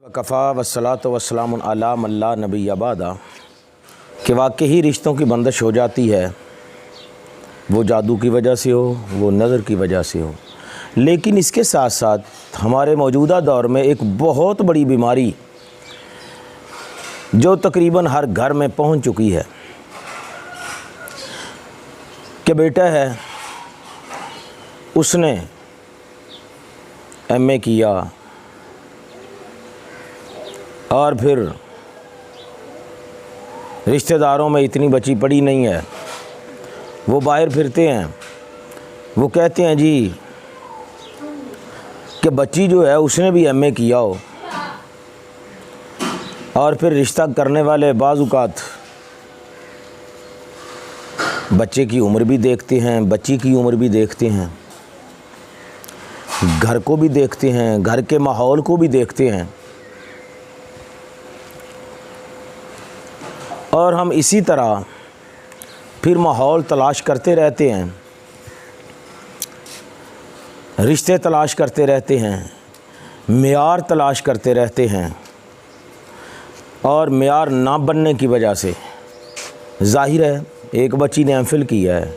वकफ़ा वस्सलातु वस्सलामुन अला मल्ला नबी अबादा कि वाकई रिश्तों की बंदिश हो जाती है, वो जादू की वजह से हो, वो नज़र की वजह से हो। लेकिन इसके साथ साथ हमारे मौजूदा दौर में एक बहुत बड़ी बीमारी जो तकरीबन हर घर में पहुंच चुकी है कि बेटा है, उसने एमए किया और फिर रिश्तेदारों में इतनी बची पड़ी नहीं है, वो बाहर फिरते हैं, वो कहते हैं जी कि बच्ची जो है उसने भी एमए किया हो। और फिर रिश्ता करने वाले बाज़-औक़ात बच्चे की उम्र भी देखते हैं, बच्ची की उम्र भी देखते हैं, घर को भी देखते हैं, घर के माहौल को भी देखते हैं। और हम इसी तरह फिर माहौल तलाश करते रहते हैं, रिश्ते तलाश करते रहते हैं, मेयार तलाश करते रहते हैं। और मेयार ना बनने की वजह से ज़ाहिर है, एक बच्ची ने एमफिल किया है,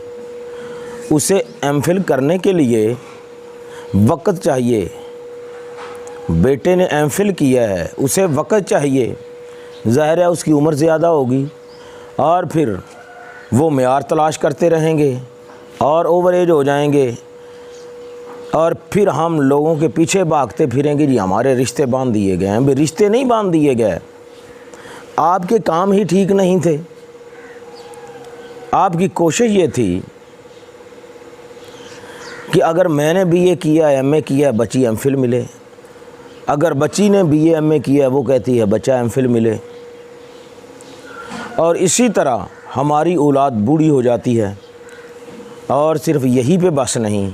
उसे एमफिल करने के लिए वक़्त चाहिए। बेटे ने एमफिल किया है, उसे वक़्त चाहिए, ज़ाहिर है उसकी उम्र ज़्यादा होगी और फिर वो मेयार तलाश करते रहेंगे और ओवर एज हो जाएंगे। और फिर हम लोगों के पीछे भागते फिरेंगे, जी हमारे रिश्ते बांध दिए गए हैं। भाई रिश्ते नहीं बांध दिए गए, आपके काम ही ठीक नहीं थे। आपकी कोशिश ये थी कि अगर मैंने बीए किया, एमए किया, बच्ची एमफिल मिले। अगर बच्ची ने बीए एमए किया, वो कहती है बच्चा एमफिल मिले। और इसी तरह हमारी औलाद बूढ़ी हो जाती है। और सिर्फ यही पे बस नहीं,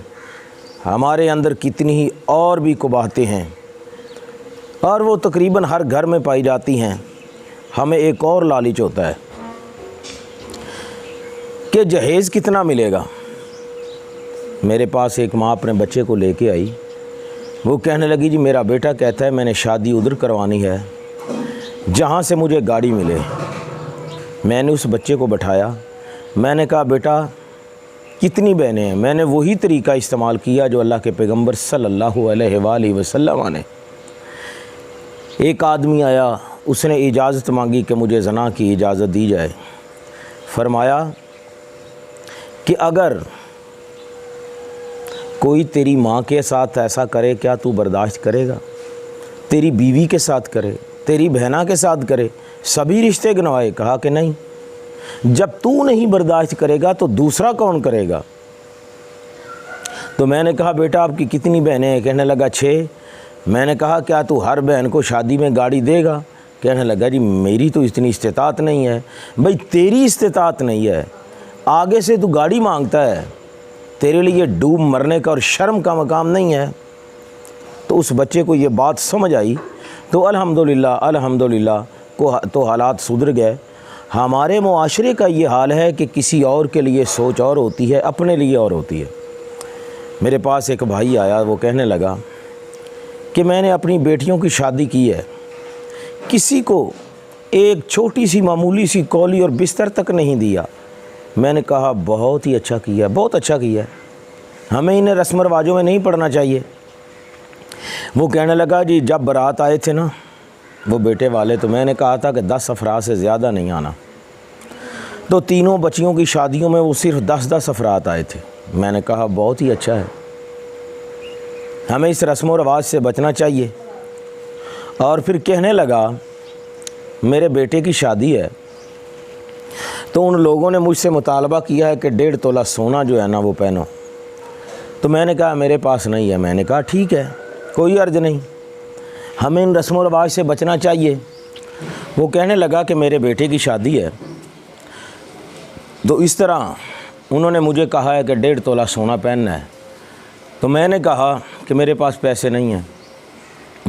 हमारे अंदर कितनी ही और भी कुबाहतें हैं और वो तकरीबन हर घर में पाई जाती हैं। हमें एक और लालच होता है कि जहेज़ कितना मिलेगा। मेरे पास एक माँ अपने बच्चे को लेके आई, वो कहने लगी जी मेरा बेटा कहता है मैंने शादी उधर करवानी है जहाँ से मुझे गाड़ी मिले। मैंने उस बच्चे को बैठाया, मैंने कहा बेटा कितनी बहनें हैं। मैंने वही तरीका इस्तेमाल किया जो अल्लाह के पैगंबर सल्लल्लाहु अलैहि वसल्लम ने। एक आदमी आया, उसने इजाज़त मांगी कि मुझे ज़ना की इजाज़त दी जाए। फरमाया कि अगर कोई तेरी माँ के साथ ऐसा करे, क्या तू बर्दाश्त करेगा? तेरी बीवी के साथ करे, तेरी बहना के साथ करे, सभी रिश्ते गिनवाए। कहा कि नहीं, जब तू नहीं बर्दाश्त करेगा तो दूसरा कौन करेगा? तो मैंने कहा बेटा आपकी कितनी बहनें हैं? कहने लगा 6। मैंने कहा क्या तू हर बहन को शादी में गाड़ी देगा? कहने लगा जी मेरी तो इतनी इस्तेतात नहीं है। भाई तेरी इस्तेतात नहीं है, आगे से तू गाड़ी मांगता है, तेरे लिए डूब मरने का और शर्म का मकाम नहीं है। तो उस बच्चे को ये बात समझ आई तो अल्हम्दुलिल्लाह को तो हालात सुधर गए। हमारे मुआशरे का ये हाल है कि किसी और के लिए सोच और होती है, अपने लिए और होती है। मेरे पास एक भाई आया, वो कहने लगा कि मैंने अपनी बेटियों की शादी की है, किसी को एक छोटी सी मामूली सी कौली और बिस्तर तक नहीं दिया। मैंने कहा बहुत ही अच्छा किया, बहुत अच्छा किया, हमें इन्हें रस्म रवाजों में नहीं पड़ना चाहिए। वो कहने लगा जी जब बारात आए थे ना वो बेटे वाले, तो मैंने कहा था कि 10 अफराद से ज़्यादा नहीं आना। तो तीनों बच्चियों की शादियों में वो सिर्फ 10-10 अफराद आए थे। मैंने कहा बहुत ही अच्छा है, हमें इस रस्म व रवाज से बचना चाहिए। और फिर कहने लगा मेरे बेटे की शादी है तो उन लोगों ने मुझसे मुतालबा किया है कि 1.5 तोला सोना जो है ना वो पहनो। तो मैंने कहा मेरे पास नहीं है। मैंने कहा ठीक है, कोई अर्ज नहीं, हमें इन रस्म व रवाज से बचना चाहिए। वो कहने लगा कि मेरे बेटे की शादी है तो इस तरह उन्होंने मुझे कहा है कि 1.5 तोला सोना पहनना है। तो मैंने कहा कि मेरे पास पैसे नहीं हैं,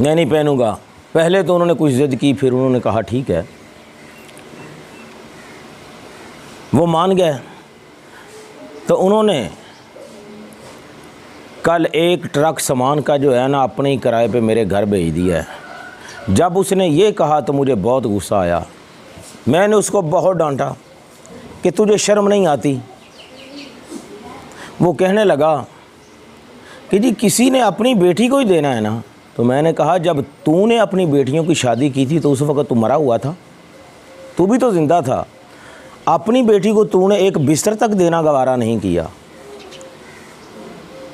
मैं नहीं पहनूँगा। पहले तो उन्होंने कुछ ज़िद की, फिर उन्होंने कहा ठीक है, वो मान गए। तो उन्होंने कल एक ट्रक सामान का जो है ना अपने ही किराए पे मेरे घर भेज दिया है। जब उसने ये कहा तो मुझे बहुत गुस्सा आया। मैंने उसको बहुत डांटा कि तुझे शर्म नहीं आती। वो कहने लगा कि जी किसी ने अपनी बेटी को ही देना है ना। तो मैंने कहा जब तूने अपनी बेटियों की शादी की थी तो उस वक़्त तू मरा हुआ था, तू भी तो ज़िंदा था। अपनी बेटी को तूने एक बिस्तर तक देना गवारा नहीं किया,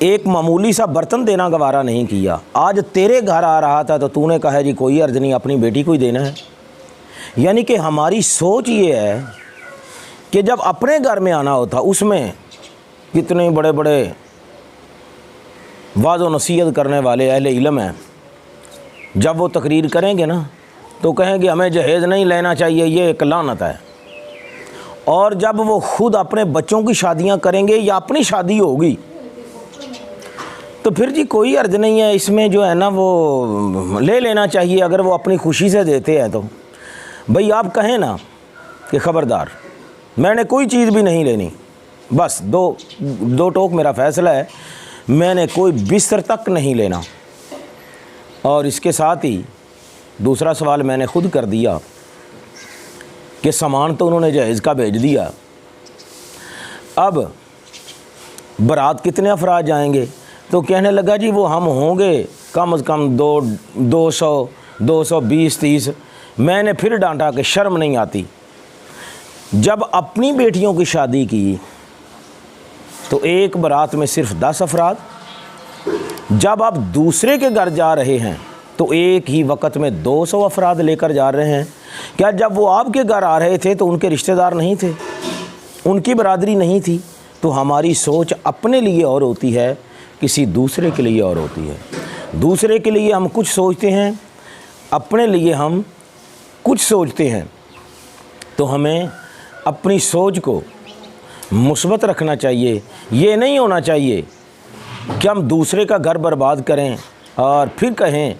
एक मामूली सा बर्तन देना गवारा नहीं किया। आज तेरे घर आ रहा था तो तूने कहा जी कोई अर्ज नहीं, अपनी बेटी को ही देना है। यानी कि हमारी सोच ये है कि जब अपने घर में आना होता उसमें कितने बड़े बड़े वाज़ व नसीहत करने वाले अहले इल्म हैं, जब वो तकरीर करेंगे ना तो कहेंगे हमें जहेज़ नहीं लेना चाहिए, ये एक लानत है। और जब वो ख़ुद अपने बच्चों की शादियां करेंगे या अपनी शादी होगी तो फिर जी कोई अर्ज नहीं है इसमें, जो है ना वो ले लेना चाहिए अगर वो अपनी खुशी से देते हैं तो। भाई आप कहें ना कि ख़बरदार मैंने कोई चीज़ भी नहीं लेनी, बस दो टोक मेरा फ़ैसला है, मैंने कोई बिस्तर तक नहीं लेना। और इसके साथ ही दूसरा सवाल मैंने ख़ुद कर दिया कि सामान तो उन्होंने जहेज़ का भेज दिया, अब बारात कितने अफराद जाएंगे। तो कहने लगा जी वो हम होंगे कम से कम 200 220 30। मैंने फिर डांटा कि शर्म नहीं आती। जब अपनी बेटियों की शादी की तो एक बारात में सिर्फ 10 अफराद, जब आप दूसरे के घर जा रहे हैं तो एक ही वक्त में 200 अफराद लेकर जा रहे हैं। क्या जब वो आपके घर आ रहे थे तो उनके रिश्तेदार नहीं थे, उनकी बरादरी नहीं थी। तो हमारी सोच अपने लिए और होती है, किसी दूसरे के लिए और होती है। दूसरे के लिए हम कुछ सोचते हैं, अपने लिए हम कुछ सोचते हैं। तो हमें अपनी सोच को मुस्बत रखना चाहिए। ये नहीं होना चाहिए कि हम दूसरे का घर बर्बाद करें और फिर कहें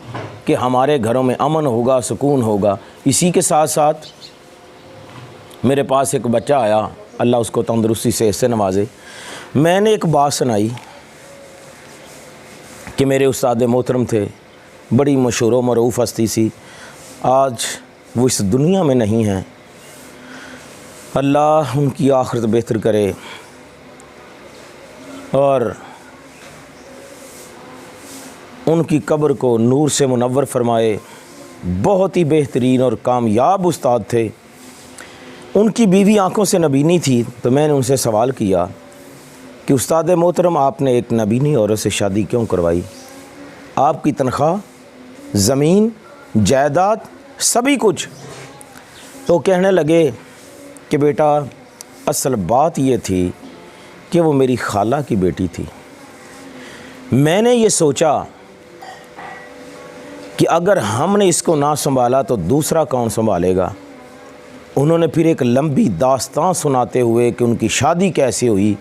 कि हमारे घरों में अमन होगा, सुकून होगा। इसी के साथ साथ मेरे पास एक बच्चा आया, अल्लाह उसको तंदुरुस्ती से इससे नवाजे। मैंने एक बात सुनाई कि मेरे उस्ताद मोहतरम थे, बड़ी मशहूर व मरूफ हस्ती सी, आज वो इस दुनिया में नहीं हैं। अल्लाह उनकी आखिरत बेहतर करे और उनकी कब्र को नूर से मुनव्वर फरमाए। बहुत ही बेहतरीन और कामयाब उस्ताद थे। उनकी बीवी आंखों से नबीनी थी। तो मैंने उनसे सवाल किया कि उस्ताद मोहतरम आपने एक नबीनी औरत से शादी क्यों करवाई? आपकी तनख्वाह, ज़मीन, जायदाद, सभी कुछ। तो कहने लगे कि बेटा असल बात ये थी कि वो मेरी खाला की बेटी थी। मैंने ये सोचा कि अगर हमने इसको ना संभाला तो दूसरा कौन संभालेगा। उन्होंने फिर एक लंबी दास्तान सुनाते हुए कि उनकी शादी कैसे हुई,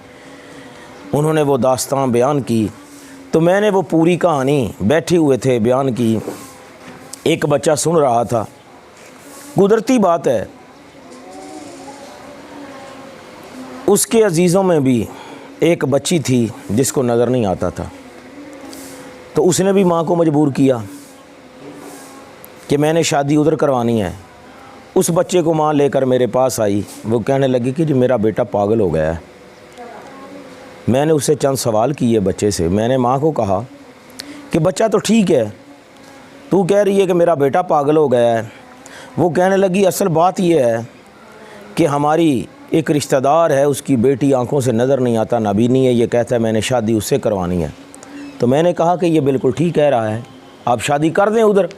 उन्होंने वो दास्तान बयान की। तो मैंने वो पूरी कहानी बैठे हुए थे बयान की। एक बच्चा सुन रहा था। कुदरती बात है उसके अजीज़ों में भी एक बच्ची थी जिसको नज़र नहीं आता था। तो उसने भी माँ को मजबूर किया कि मैंने शादी उधर करवानी है। उस बच्चे को माँ लेकर मेरे पास आई। वो कहने लगी कि जी मेरा बेटा पागल हो गया है। मैंने उससे चंद सवाल किए बच्चे से। मैंने माँ को कहा कि बच्चा तो ठीक है, तू कह रही है कि मेरा बेटा पागल हो गया है। वो कहने लगी असल बात यह है कि हमारी एक रिश्तेदार है, उसकी बेटी आंखों से नज़र नहीं आता, नाबीनी है, ये कहता है मैंने शादी उससे करवानी है। तो मैंने कहा कि ये बिल्कुल ठीक कह रहा है, आप शादी कर दें उधर।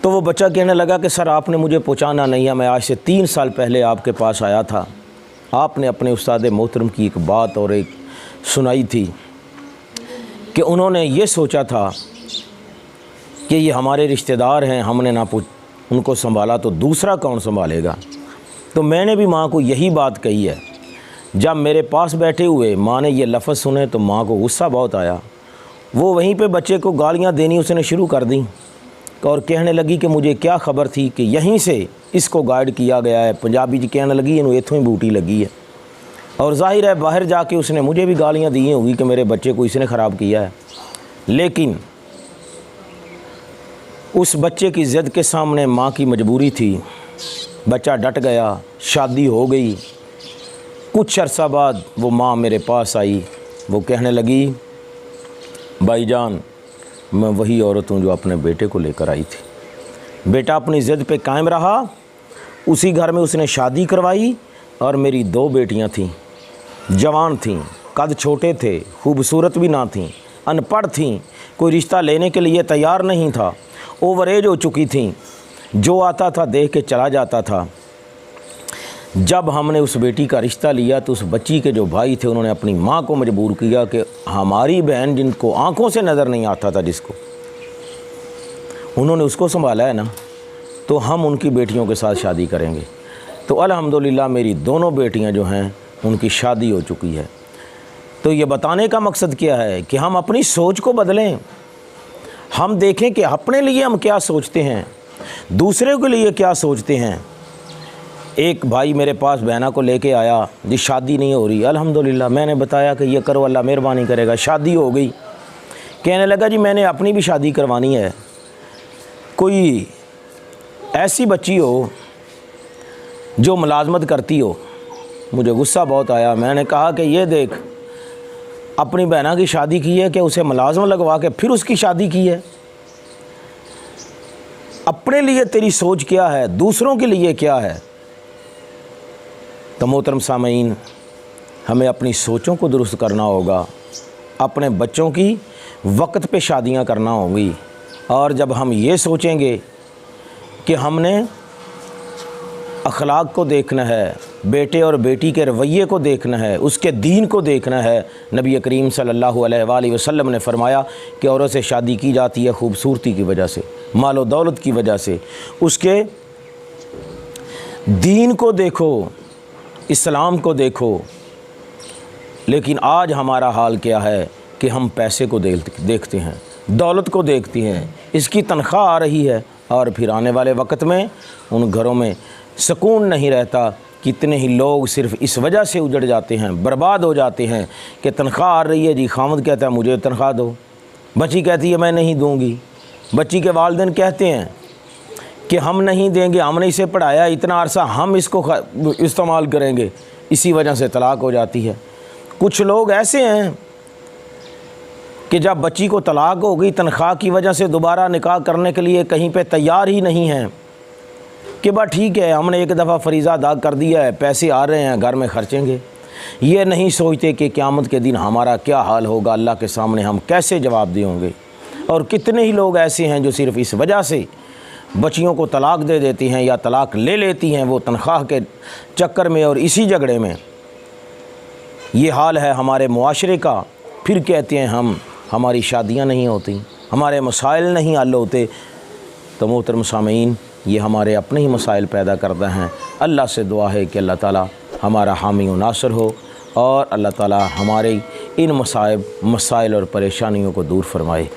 तो वो बच्चा कहने लगा कि सर आपने मुझे पहुँचाना नहीं है, मैं आज से 3 साल पहले आपके पास आया था। आपने अपने उस्ताद मोहतरम की एक बात और एक सुनाई थी कि उन्होंने ये सोचा था कि ये हमारे रिश्तेदार हैं, हमने ना उनको संभाला तो दूसरा कौन संभालेगा। तो मैंने भी माँ को यही बात कही है। जब मेरे पास बैठे हुए माँ ने ये लफ्ज़ सुने तो माँ को गुस्सा बहुत आया। वो वहीं पे बच्चे को गालियाँ देनी उसने शुरू कर दी और कहने लगी कि मुझे क्या ख़बर थी कि यहीं से इसको गाइड किया गया है। पंजाबी जी कहने लगी इन्हों इतों ही बूटी लगी है। और जाहिर है बाहर जाके उसने मुझे भी गालियाँ दी होगी कि मेरे बच्चे को इसने ख़राब किया है। लेकिन उस बच्चे की ज़िद के सामने माँ की मजबूरी थी, बच्चा डट गया, शादी हो गई। कुछ अरसा बाद वो माँ मेरे पास आई, वो कहने लगी, भाईजान मैं वही औरत हूँ जो अपने बेटे को लेकर आई थी। बेटा अपनी ज़िद पे कायम रहा, उसी घर में उसने शादी करवाई और मेरी 2 बेटियाँ थीं, जवान थीं, कद छोटे थे, खूबसूरत भी ना थीं, अनपढ़ थीं, कोई रिश्ता लेने के लिए तैयार नहीं था, ओवर एज हो चुकी थीं, जो आता था देख के चला जाता था। जब हमने उस बेटी का रिश्ता लिया तो उस बच्ची के जो भाई थे उन्होंने अपनी माँ को मजबूर किया कि हमारी बहन जिनको आंखों से नज़र नहीं आता था, जिसको उन्होंने उसको संभाला है ना, तो हम उनकी बेटियों के साथ शादी करेंगे। तो अल्हम्दुलिल्लाह मेरी दोनों बेटियां जो हैं उनकी शादी हो चुकी है। तो ये बताने का मकसद क्या है कि हम अपनी सोच को बदलें, हम देखें कि अपने लिए हम क्या सोचते हैं, दूसरे के लिए क्या सोचते हैं। एक भाई मेरे पास बहना को लेके आया, जी शादी नहीं हो रही। अल्हम्दुलिल्लाह मैंने बताया कि ये करो, अल्लाह मेहरबानी करेगा, शादी हो गई। कहने लगा जी मैंने अपनी भी शादी करवानी है, कोई ऐसी बच्ची हो जो मुलाजमत करती हो। मुझे गुस्सा बहुत आया। मैंने कहा कि ये देख, अपनी बहना की शादी की है कि उसे मुलाजम लगवा के फिर उसकी शादी की है। अपने लिए तेरी सोच क्या है, दूसरों के लिए क्या है। तो मोहतरम सामीन, हमें अपनी सोचों को दुरुस्त करना होगा, अपने बच्चों की वक्त पे शादियां करना होगी। और जब हम ये सोचेंगे कि हमने अखलाक को देखना है, बेटे और बेटी के रवैये को देखना है, उसके दीन को देखना है। नबी करीम सल्लल्लाहु अलैहि वसल्लम ने फरमाया कि औरत से शादी की जाती है खूबसूरती की वजह से, मालो दौलत की वजह से। उसके दीन को देखो, इस्लाम को देखो। लेकिन आज हमारा हाल क्या है कि हम पैसे को देखते हैं, दौलत को देखते हैं, इसकी तनख्वाह आ रही है और फिर आने वाले वक्त में उन घरों में सुकून नहीं रहता। कितने ही लोग सिर्फ़ इस वजह से उजड़ जाते हैं, बर्बाद हो जाते हैं कि तनख्वाह आ रही है जी, खामद कहता है मुझे तनख्वाह दो, बच्ची कहती है मैं नहीं दूंगी, बच्ची के वालिदैन कहते हैं कि हम नहीं देंगे, हमने इसे पढ़ाया इतना अरसा, हम इसको इस्तेमाल करेंगे, इसी वजह से तलाक हो जाती है। कुछ लोग ऐसे हैं कि जब बच्ची को तलाक हो गई, तनख्वाह की वजह से दोबारा निकाह करने के लिए कहीं पे तैयार ही नहीं हैं कि बस ठीक है हमने एक दफ़ा फरीज़ा अदा कर दिया है, पैसे आ रहे हैं, घर में खर्चेंगे। ये नहीं सोचते कि क़यामत के दिन हमारा क्या हाल होगा, अल्लाह के सामने हम कैसे जवाब देंगे। और कितने ही लोग ऐसे हैं जो सिर्फ़ इस वजह से बच्चियों को तलाक दे देती हैं या तलाक ले लेती हैं, वो तनख्वाह के चक्कर में और इसी झगड़े में। ये हाल है हमारे मुआशरे का। फिर कहते हैं हम, हमारी शादियां नहीं होती, हमारे मसाइल नहीं हल होते। तो मोहतरम सामीन, ये हमारे अपने ही मसाइल पैदा करते हैं। अल्लाह से दुआ है कि अल्लाह ताला हमारा हामी व नासर हो और अल्लाह ताला हमारे इन मसाइल और परेशानियों को दूर फरमाए।